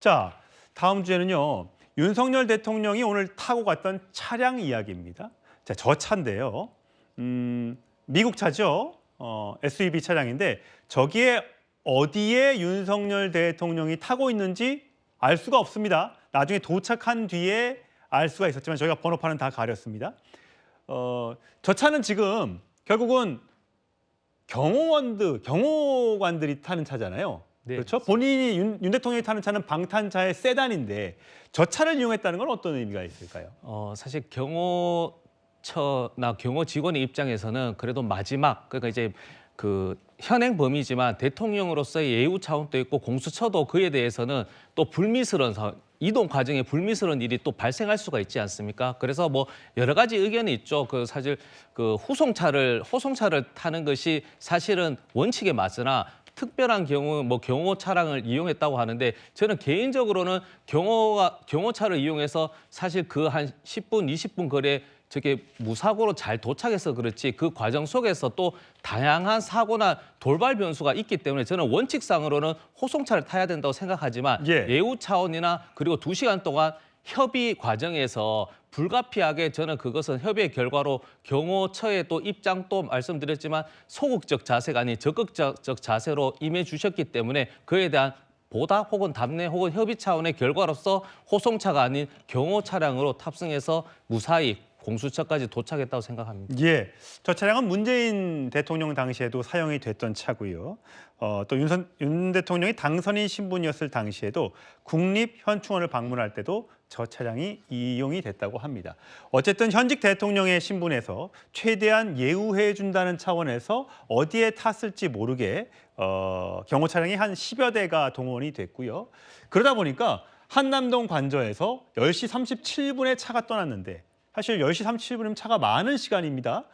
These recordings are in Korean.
자, 다음 주에는요. 윤석열 대통령이 오늘 타고 갔던 차량 이야기입니다. 자, 저 차인데요. 미국 차죠. SUV 차량인데 저기에 어디에 윤석열 대통령이 타고 있는지 알 수가 없습니다. 나중에 도착한 뒤에 알 수가 있었지만 저희가 번호판은 다 가렸습니다. 저 차는 지금 결국은 경호관들이 타는 차잖아요. 네, 그렇죠? 본인이 윤 대통령이 타는 차는 방탄차의 세단인데 저 차를 이용했다는 건 어떤 의미가 있을까요? 사실 경호처나 경호 직원의 입장에서는 그래도 마지막, 그러니까 이제 그 현행 범위지만 대통령으로서의 예우 차원도 있고 공수처도 그에 대해서는 또 불미스러운 이동 과정에 불미스러운 일이 또 발생할 수가 있지 않습니까? 그래서 뭐 여러 가지 의견이 있죠. 그 사실 그 호송차를 타는 것이 사실은 원칙에 맞으나 특별한 경우 뭐 경호 차량을 이용했다고 하는데 저는 개인적으로는 경호차를 이용해서 사실 그 한 10분, 20분 거리에 저게 무사고로 잘 도착해서 그렇지 그 과정 속에서 또 다양한 사고나 돌발 변수가 있기 때문에 저는 원칙상으로는 호송차를 타야 된다고 생각하지만 예우 차원이나 그리고 2시간 동안 협의 과정에서 불가피하게 저는 그것은 협의의 결과로 경호처의 또 입장도 말씀드렸지만 소극적 자세가 아닌 적극적 자세로 임해 주셨기 때문에 그에 대한 보답 혹은 답례 혹은 협의 차원의 결과로서 호송차가 아닌 경호 차량으로 탑승해서 무사히 공수처까지 도착했다고 생각합니다. 예, 저 차량은 문재인 대통령 당시에도 사용이 됐던 차고요. 또 윤 대통령이 당선인 신분이었을 당시에도 국립현충원을 방문할 때도 저 차량이 이용이 됐다고 합니다. 어쨌든 현직 대통령의 신분에서 최대한 예우해 준다는 차원에서 어디에 탔을지 모르게 경호 차량이 한 10여 대가 동원이 됐고요. 그러다 보니까 한남동 관저에서 10시 37분에 차가 떠났는데 사실 10시 37분이면 차가 많은 시간입니다.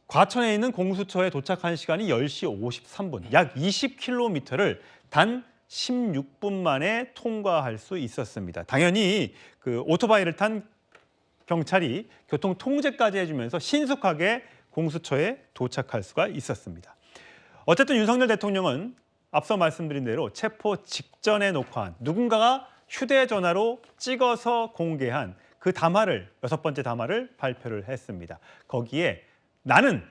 과천에 있는 공수처에 도착한 시간이 10시 53분, 약 20km를 단 16분 만에 통과할 수 있었습니다. 당연히 그 오토바이를 탄 경찰이 교통 통제까지 해주면서 신속하게 공수처에 도착할 수가 있었습니다. 어쨌든 윤석열 대통령은 앞서 말씀드린 대로 체포 직전에 녹화한 누군가가 휴대전화로 찍어서 공개한 그 담화를 6번째 담화를 발표를 했습니다. 거기에 나는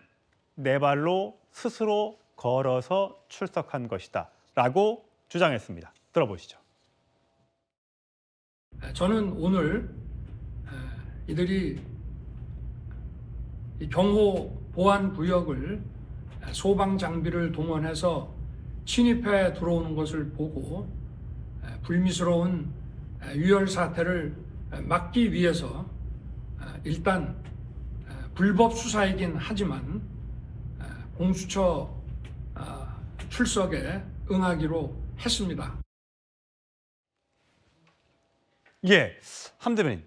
내 발로 스스로 걸어서 출석한 것이다 라고 주장했습니다. 들어보시죠. 저는 오늘 이들이 경호 보안 구역을 소방 장비를 동원해서 침입해 들어오는 것을 보고 불미스러운 유혈 사태를 막기 위해서 일단 불법 수사이긴 하지만 공수처 출석에 응하기로 했습니다. 예, 함 대변인.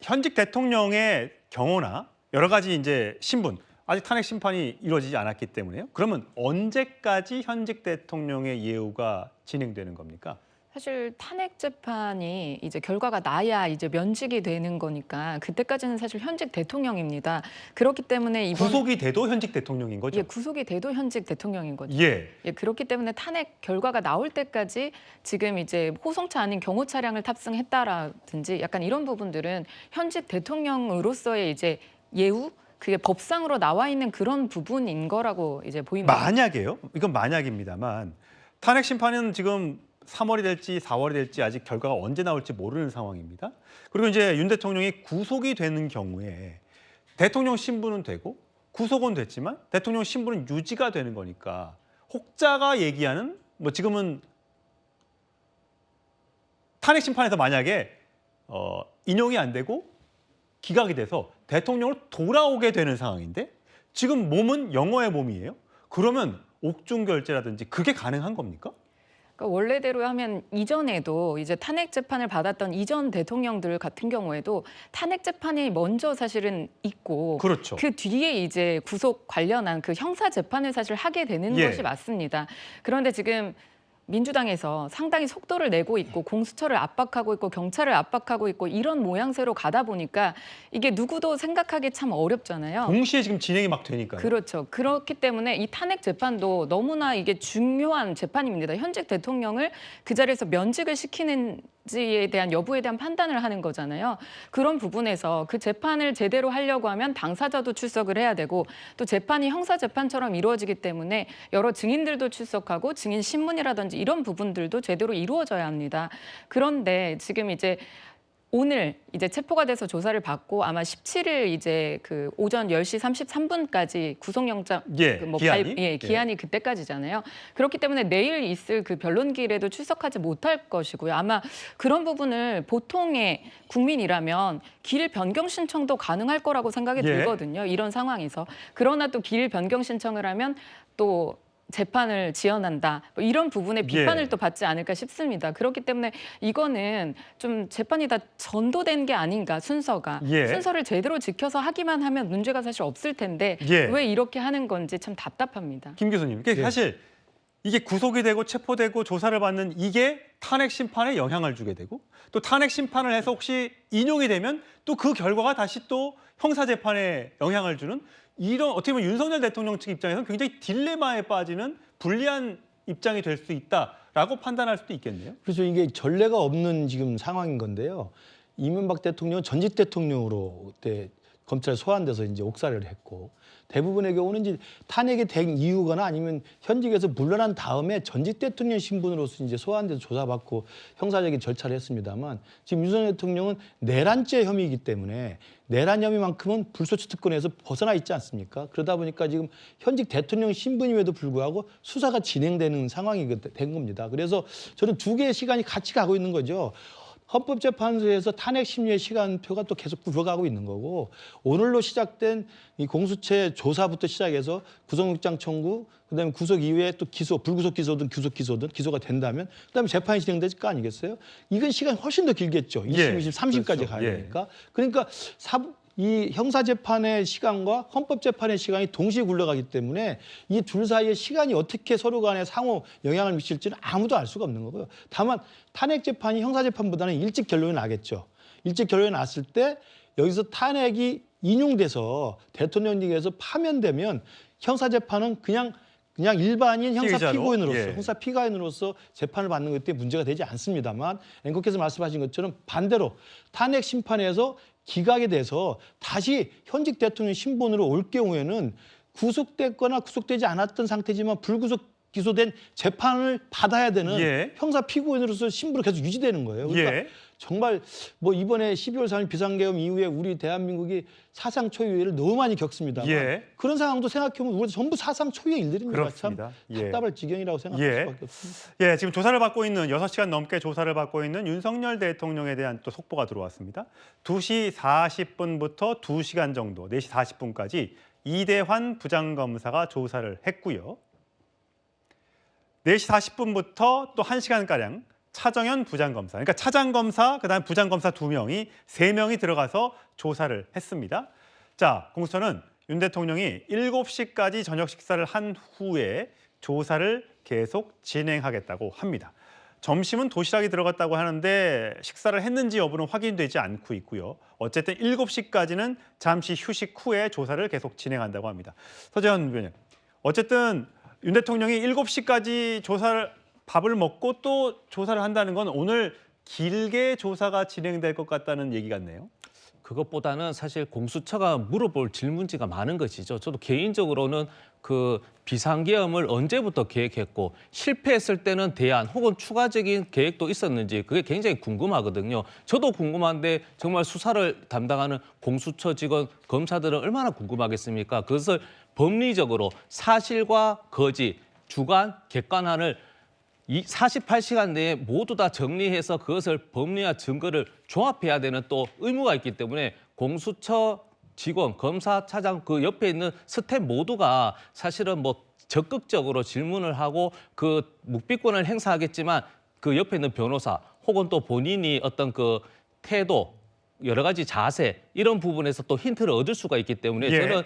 현직 대통령의 경호나 여러 가지 이제 신분, 아직 탄핵 심판이 이루어지지 않았기 때문에요. 그러면 언제까지 현직 대통령의 예우가 진행되는 겁니까? 사실 탄핵 재판이 이제 결과가 나야 이제 면직이 되는 거니까 그때까지는 사실 현직 대통령입니다. 그렇기 때문에 이번 구속이 돼도 현직 대통령인 거죠? 예, 구속이 돼도 현직 대통령인 거죠. 예. 예, 그렇기 때문에 탄핵 결과가 나올 때까지 지금 이제 호송차 아닌 경호 차량을 탑승했다라든지 약간 이런 부분들은 현직 대통령으로서의 이제 예우 그게 법상으로 나와 있는 그런 부분인 거라고 이제 보입니다. 만약에요? 이건 만약입니다만 탄핵 심판은 지금 3월이 될지 4월이 될지 아직 결과가 언제 나올지 모르는 상황입니다. 그리고 이제 윤 대통령이 구속이 되는 경우에 대통령 신분은 되고 구속은 됐지만 대통령 신분은 유지가 되는 거니까 혹자가 얘기하는 뭐 지금은 탄핵 심판에서 만약에 인용이 안 되고 기각이 돼서 대통령으로 돌아오게 되는 상황인데 지금 몸은 영어의 몸이에요. 그러면 옥중 결재라든지 그게 가능한 겁니까? 그러니까 원래대로 하면 이전에도 이제 탄핵 재판을 받았던 이전 대통령들 같은 경우에도 탄핵 재판이 먼저 사실은 있고 그렇죠. 그 뒤에 이제 구속 관련한 그 형사 재판을 사실 하게 되는 예. 것이 맞습니다. 그런데 지금 민주당에서 상당히 속도를 내고 있고 공수처를 압박하고 있고 경찰을 압박하고 있고 이런 모양새로 가다 보니까 이게 누구도 생각하기 참 어렵잖아요. 동시에 지금 진행이 막 되니까요. 그렇죠. 그렇기 때문에 이 탄핵 재판도 너무나 이게 중요한 재판입니다. 현직 대통령을 그 자리에서 면직을 시키는지에 대한 여부에 대한 판단을 하는 거잖아요. 그런 부분에서 그 재판을 제대로 하려고 하면 당사자도 출석을 해야 되고 또 재판이 형사 재판처럼 이루어지기 때문에 여러 증인들도 출석하고 증인 신문이라든지 이런 부분들도 제대로 이루어져야 합니다. 그런데 지금 이제 오늘 이제 체포가 돼서 조사를 받고 아마 17일 이제 그 오전 10시 33분까지 구속영장 기한이? 기한이 그때까지잖아요. 그렇기 때문에 내일 있을 그 변론기일에도 출석하지 못할 것이고요. 아마 그런 부분을 보통의 국민이라면 길 변경 신청도 가능할 거라고 생각이 들거든요. 이런 상황에서. 그러나 또 길 변경 신청을 하면 또 재판을 지연한다. 뭐 이런 부분에 비판을 또 받지 않을까 싶습니다. 그렇기 때문에 이거는 좀 재판이 다 전도된 게 아닌가, 순서가. 순서를 제대로 지켜서 하기만 하면 문제가 사실 없을 텐데 왜 이렇게 하는 건지 참 답답합니다. 김 교수님, 사실 이게 구속이 되고 체포되고 조사를 받는 이게 탄핵 심판에 영향을 주게 되고 또 탄핵 심판을 해서 혹시 인용이 되면 또 그 결과가 다시 또 형사 재판에 영향을 주는 이런 어떻게 보면 윤석열 대통령 측 입장에서는 굉장히 딜레마에 빠지는 불리한 입장이 될 수 있다라고 판단할 수도 있겠네요. 그래서 이게 전례가 없는 지금 상황인 건데요. 이명박 대통령은 전직 대통령으로 그때 검찰 소환돼서 이제 옥살이를 했고 대부분의 경우는 이제 탄핵이 된 이유거나 아니면 현직에서 물러난 다음에 전직 대통령 신분으로서 이제 소환돼서 조사받고 형사적인 절차를 했습니다만 지금 윤석열 대통령은 내란죄 혐의이기 때문에 내란 혐의만큼은 불소추 특권에서 벗어나 있지 않습니까? 그러다 보니까 지금 현직 대통령 신분임에도 불구하고 수사가 진행되는 상황이 된 겁니다. 그래서 저는 두 개의 시간이 같이 가고 있는 거죠. 헌법재판소에서 탄핵 심리의 시간표가 또 계속 굴러가고 있는 거고 오늘로 시작된 이 공수처 조사부터 시작해서 구속영장 청구, 그다음에 구속 이후에 또 기소, 불구속 기소든 구속 기소든 기소가 된다면 그다음에 재판이 진행될 거 아니겠어요? 이건 시간이 훨씬 더 길겠죠. 2심, 2심, 3심까지 그렇죠. 가야 되니까. 그러니까 이 형사재판의 시간과 헌법재판의 시간이 동시에 굴러가기 때문에 이 둘 사이의 시간이 어떻게 서로 간에 상호 영향을 미칠지는 아무도 알 수가 없는 거고요. 다만 탄핵재판이 형사재판보다는 일찍 결론이 나겠죠. 일찍 결론이 났을 때 여기서 탄핵이 인용돼서 대통령직에서 파면되면 형사재판은 그냥 일반인 형사 피고인으로서 형사 피고인으로서 재판을 받는 것 때문에 문제가 되지 않습니다만 앵커께서 말씀하신 것처럼 반대로 탄핵 심판에서 기각이 돼서 다시 현직 대통령 신분으로 올 경우에는 구속됐거나 구속되지 않았던 상태지만 불구속 기소된 재판을 받아야 되는 형사 피고인으로서 신분으로 계속 유지되는 거예요. 그러니까 정말 뭐 이번에 12월 3일 비상계엄 이후에 우리 대한민국이 사상 초유의 일을 너무 많이 겪습니다만 그런 상황도 생각해보면 우리 전부 사상 초유의 일들입니다. 참 답답할 지경이라고 생각할 수밖에 없습니다. 지금 조사를 받고 있는 6시간 넘게 조사를 받고 있는 윤석열 대통령에 대한 또 속보가 들어왔습니다. 2시 40분부터 2시간 정도, 4시 40분까지 이대환 부장검사가 조사를 했고요. 4시 40분부터 또 1시간가량 차정현 부장검사, 그러니까 차장검사, 그다음 부장검사 2명이 3명이 들어가서 조사를 했습니다. 자, 공수처는 윤 대통령이 7시까지 저녁 식사를 한 후에 조사를 계속 진행하겠다고 합니다. 점심은 도시락이 들어갔다고 하는데 식사를 했는지 여부는 확인되지 않고 있고요. 어쨌든 7시까지는 잠시 휴식 후에 조사를 계속 진행한다고 합니다. 서재현 위원님, 어쨌든 윤 대통령이 7시까지 밥을 먹고 또 조사를 한다는 건 오늘 길게 조사가 진행될 것 같다는 얘기 같네요. 그것보다는 사실 공수처가 물어볼 질문지가 많은 것이죠. 저도 개인적으로는 그 비상계엄을 언제부터 계획했고 실패했을 때는 대안 혹은 추가적인 계획도 있었는지 그게 굉장히 궁금하거든요. 저도 궁금한데 정말 수사를 담당하는 공수처 직원, 검사들은 얼마나 궁금하겠습니까? 그것을 법리적으로 사실과 거짓, 주관, 객관화를 이 48시간 내에 모두 다 정리해서 그것을 법리와 증거를 종합해야 되는 또 의무가 있기 때문에 공수처 직원, 검사, 차장 그 옆에 있는 스텝 모두가 사실은 뭐 적극적으로 질문을 하고 그 묵비권을 행사하겠지만 그 옆에 있는 변호사 혹은 또 본인이 어떤 그 태도, 여러 가지 자세 이런 부분에서 또 힌트를 얻을 수가 있기 때문에 저는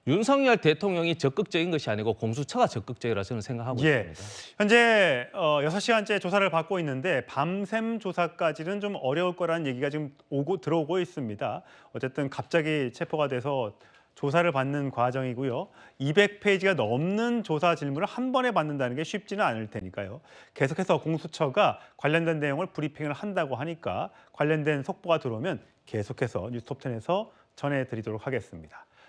윤석열 대통령이 적극적인 것이 아니고 공수처가 적극적이라 저는 생각하고 예. 있습니다. 현재 6시간째 조사를 받고 있는데 밤샘 조사까지는 좀 어려울 거라는 얘기가 지금 들어오고 있습니다. 어쨌든 갑자기 체포가 돼서 조사를 받는 과정이고요. 200페이지가 넘는 조사 질문을 한 번에 받는다는 게 쉽지는 않을 테니까요. 계속해서 공수처가 관련된 내용을 브리핑을 한다고 하니까 관련된 속보가 들어오면 계속해서 뉴스톱10에서 전해드리도록 하겠습니다.